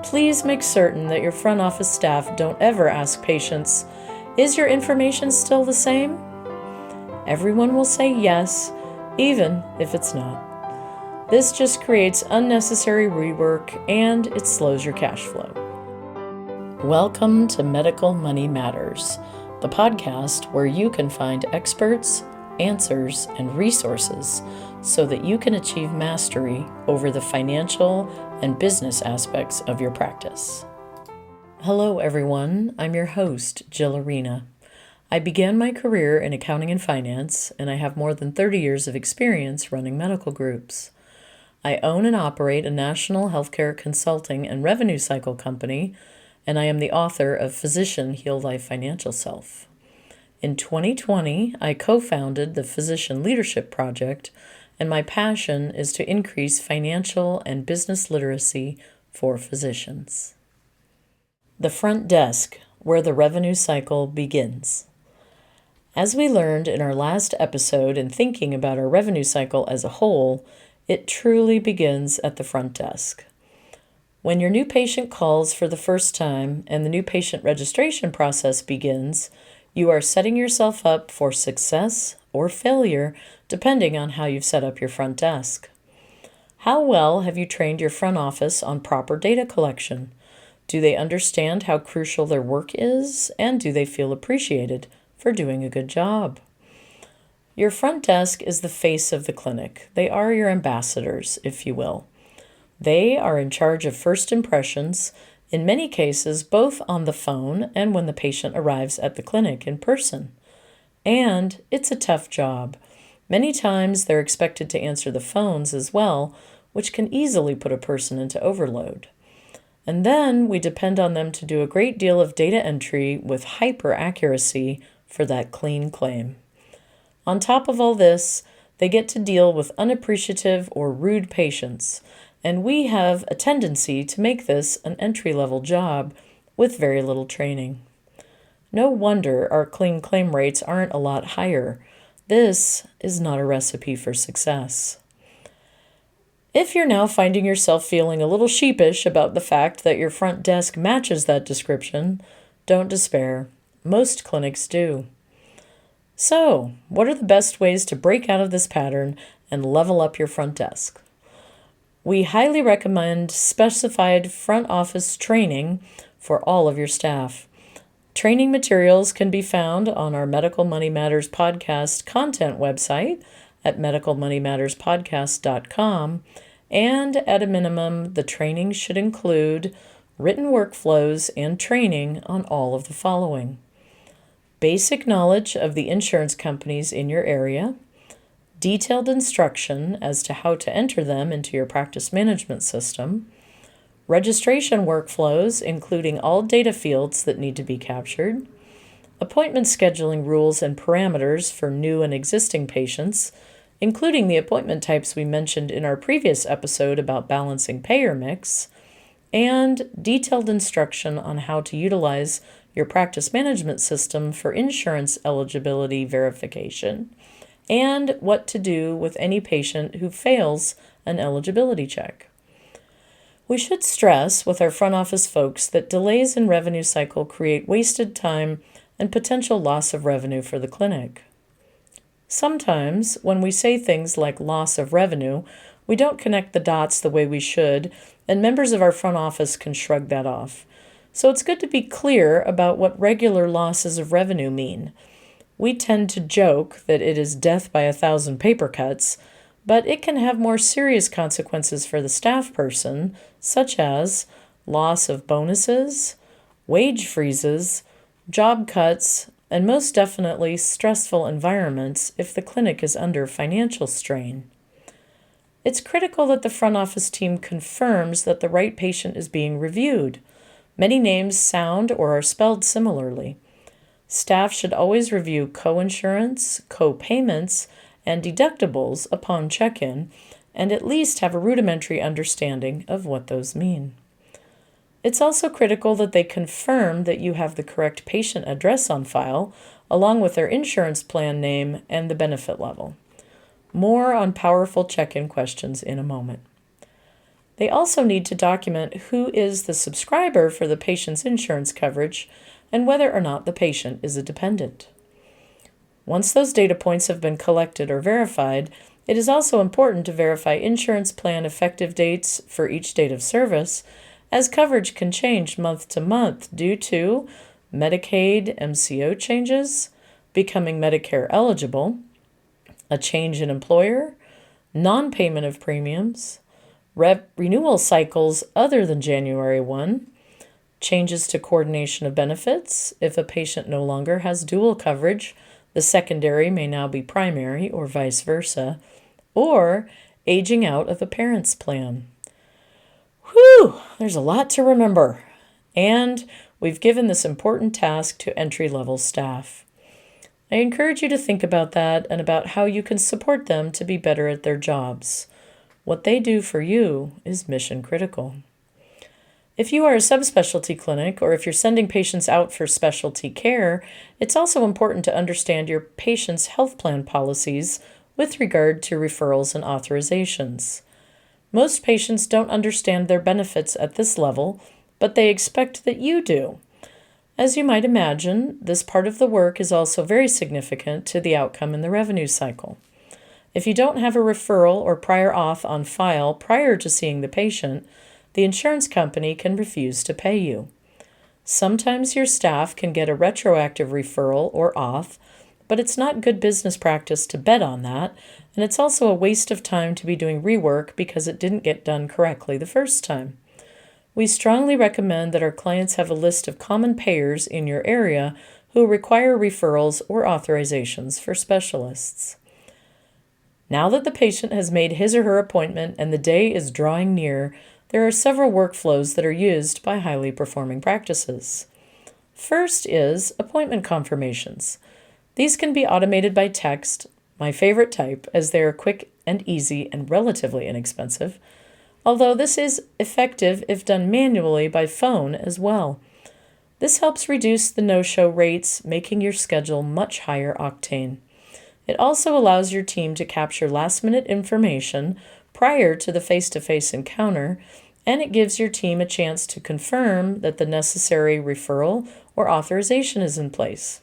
Please make certain that your front office staff don't ever ask patients, "Is your information still the same?" Everyone will say yes, even if it's not. This just creates unnecessary rework and it slows your cash flow. Welcome to Medical Money Matters, the podcast where you can find experts, answers, and resources so that you can achieve mastery over the financial and business aspects of your practice. Hello, everyone. I'm your host, Jill Arena. I began my career in accounting and finance, and I have more than 30 years of experience running medical groups. I own and operate a national healthcare consulting and revenue cycle company, and I am the author of Physician Heal Life Financial Self. In 2020, I co-founded the Physician Leadership Project, and my passion is to increase financial and business literacy for physicians. The front desk, where the revenue cycle begins. As we learned in our last episode in thinking about our revenue cycle as a whole, it truly begins at the front desk. When your new patient calls for the first time and the new patient registration process begins, you are setting yourself up for success or failure depending on how you've set up your front desk. How well have you trained your front office on proper data collection? Do they understand how crucial their work is, and do they feel appreciated for doing a good job? Your front desk is the face of the clinic. They are your ambassadors, if you will. They are in charge of first impressions, in many cases both on the phone and when the patient arrives at the clinic in person. And it's a tough job. Many times they're expected to answer the phones as well, which can easily put a person into overload. And then we depend on them to do a great deal of data entry with hyper accuracy for that clean claim. On top of all this, they get to deal with unappreciative or rude patients, and we have a tendency to make this an entry-level job with very little training. No wonder our clean claim rates aren't a lot higher. This is not a recipe for success. If you're now finding yourself feeling a little sheepish about the fact that your front desk matches that description, don't despair. Most clinics do. So, what are the best ways to break out of this pattern and level up your front desk? We highly recommend specified front office training for all of your staff. Training materials can be found on our Medical Money Matters podcast content website at medicalmoneymatterspodcast.com, and at a minimum, the training should include written workflows and training on all of the following: basic knowledge of the insurance companies in your area, detailed instruction as to how to enter them into your practice management system, registration workflows including all data fields that need to be captured, appointment scheduling rules and parameters for new and existing patients, including the appointment types we mentioned in our previous episode about balancing payer mix, and detailed instruction on how to utilize your practice management system for insurance eligibility verification, and what to do with any patient who fails an eligibility check. We should stress with our front office folks that delays in revenue cycle create wasted time and potential loss of revenue for the clinic. Sometimes, when we say things like loss of revenue, we don't connect the dots the way we should, and members of our front office can shrug that off. So it's good to be clear about what regular losses of revenue mean. We tend to joke that it is death by 1,000 paper cuts, but it can have more serious consequences for the staff person, such as loss of bonuses, wage freezes, job cuts, and most definitely stressful environments if the clinic is under financial strain. It's critical that the front office team confirms that the right patient is being reviewed. Many names sound or are spelled similarly. Staff should always review coinsurance, co-payments, and deductibles upon check-in, and at least have a rudimentary understanding of what those mean. It's also critical that they confirm that you have the correct patient address on file, along with their insurance plan name and the benefit level. More on powerful check-in questions in a moment. They also need to document who is the subscriber for the patient's insurance coverage and whether or not the patient is a dependent. Once those data points have been collected or verified, it is also important to verify insurance plan effective dates for each date of service, as coverage can change month to month due to Medicaid MCO changes, becoming Medicare eligible, a change in employer, non-payment of premiums, renewal cycles other than January 1, changes to coordination of benefits. If a patient no longer has dual coverage, the secondary may now be primary or vice versa, or aging out of a parent's plan. Whew, there's a lot to remember. And we've given this important task to entry-level staff. I encourage you to think about that and about how you can support them to be better at their jobs. What they do for you is mission critical. If you are a subspecialty clinic or if you're sending patients out for specialty care, it's also important to understand your patient's health plan policies with regard to referrals and authorizations. Most patients don't understand their benefits at this level, but they expect that you do. As you might imagine, this part of the work is also very significant to the outcome in the revenue cycle. If you don't have a referral or prior auth on file prior to seeing the patient, the insurance company can refuse to pay you. Sometimes your staff can get a retroactive referral or auth, but it's not good business practice to bet on that, and it's also a waste of time to be doing rework because it didn't get done correctly the first time. We strongly recommend that our clients have a list of common payers in your area who require referrals or authorizations for specialists. Now that the patient has made his or her appointment and the day is drawing near, there are several workflows that are used by highly performing practices. First is appointment confirmations. These can be automated by text, my favorite type, as they are quick and easy and relatively inexpensive, although this is effective if done manually by phone as well. This helps reduce the no-show rates, making your schedule much higher octane. It also allows your team to capture last-minute information prior to the face-to-face encounter, and it gives your team a chance to confirm that the necessary referral or authorization is in place.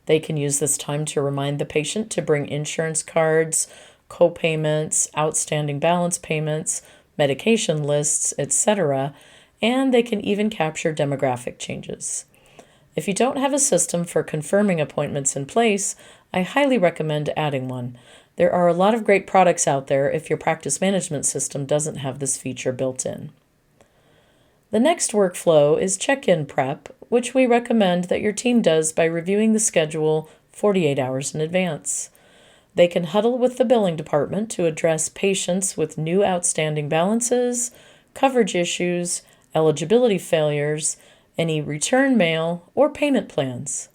They can use this time to remind the patient to bring insurance cards, co-payments, outstanding balance payments, medication lists, etc., and they can even capture demographic changes. If you don't have a system for confirming appointments in place, I highly recommend adding one. There are a lot of great products out there if your practice management system doesn't have this feature built in. The next workflow is check-in prep, which we recommend that your team does by reviewing the schedule 48 hours in advance. They can huddle with the billing department to address patients with new outstanding balances, coverage issues, eligibility failures, any return mail, or payment plans.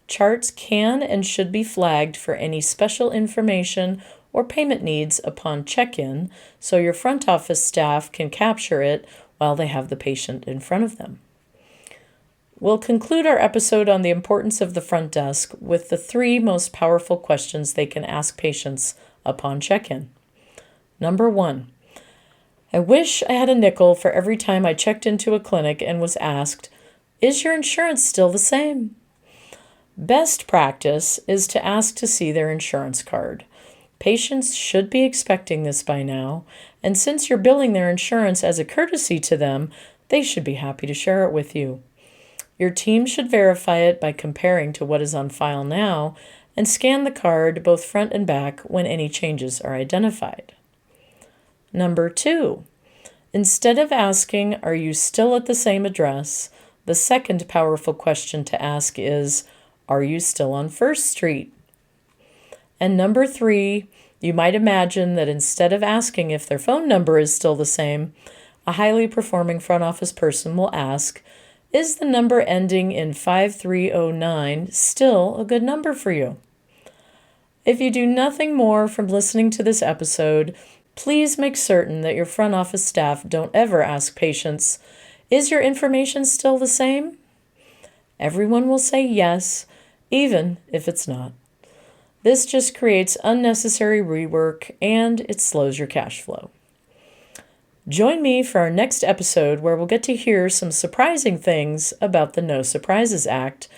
Charts can and should be flagged for any special information or payment needs upon check-in, so your front office staff can capture it while they have the patient in front of them. We'll conclude our episode on the importance of the front desk with the 3 most powerful questions they can ask patients upon check-in. Number 1, I wish I had a nickel for every time I checked into a clinic and was asked, "Is your insurance still the same?" Best practice is to ask to see their insurance card. Patients should be expecting this by now, and since you're billing their insurance as a courtesy to them, they should be happy to share it with you. Your team should verify it by comparing to what is on file now and scan the card both front and back when any changes are identified. Number 2, instead of asking, "Are you still at the same address?" the second powerful question to ask is, "Are you still on First Street?" And number 3, you might imagine that instead of asking if their phone number is still the same, a highly performing front office person will ask, "Is the number ending in 5309 still a good number for you?" If you do nothing more from listening to this episode, please make certain that your front office staff don't ever ask patients, "Is your information still the same?" Everyone will say yes, even if it's not. This just creates unnecessary rework and it slows your cash flow. Join me for our next episode where we'll get to hear some surprising things about the No Surprises Act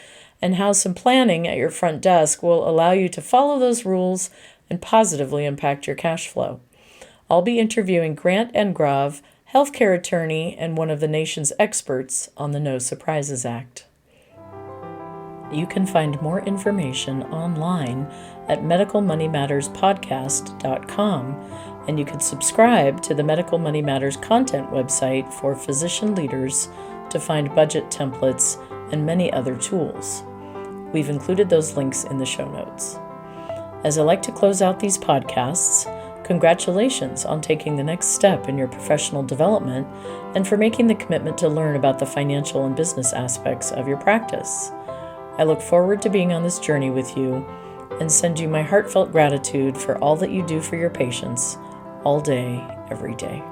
and how some planning at your front desk will allow you to follow those rules and positively impact your cash flow. I'll be interviewing Grant Engrove, healthcare attorney and one of the nation's experts on the No Surprises Act. You can find more information online at medicalmoneymatterspodcast.com, and you can subscribe to the Medical Money Matters content website for physician leaders to find budget templates and many other tools. We've included those links in the show notes. As I like to close out these podcasts, congratulations on taking the next step in your professional development and for making the commitment to learn about the financial and business aspects of your practice. I look forward to being on this journey with you and send you my heartfelt gratitude for all that you do for your patients all day, every day.